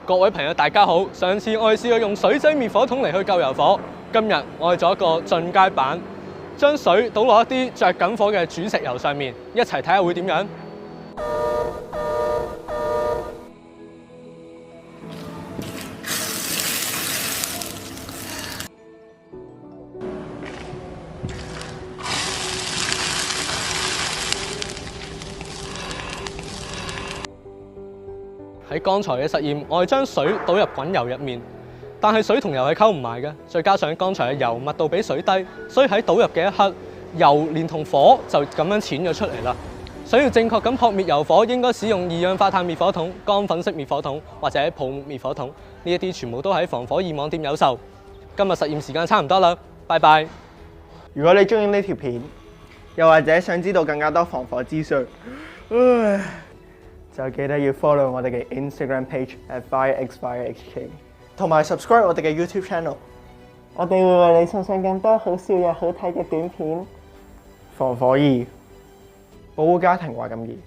各位朋友大家好，上次我哋試過用水劑滅火筒嚟去救油火，今日我哋做一個進階版，將水倒落一啲着緊火嘅煮食油上面，一齊睇下會點樣。喺剛才嘅實驗，我哋將水倒入滾油入面，但係水同油係溝唔埋嘅，再加上剛才嘅油密度比水低，所以喺倒入嘅一刻，油連同火就咁樣濺咗出嚟啦。想要正確咁撲滅油火，應該使用二氧化碳滅火筒、乾粉式滅火筒或者泡沫滅火筒，呢一啲全部都喺防火易網店有售。今日實驗時間差唔多啦，拜拜。如果你中意呢條片，又或者想知道更加多防火資訊，就記得要 follow 我哋嘅 Instagram page @FireXFireHK， 同埋 subscribe 我哋嘅 YouTube channel。我哋會為你送上更多好笑又好睇嘅短片。防火易，保護家庭話咁易。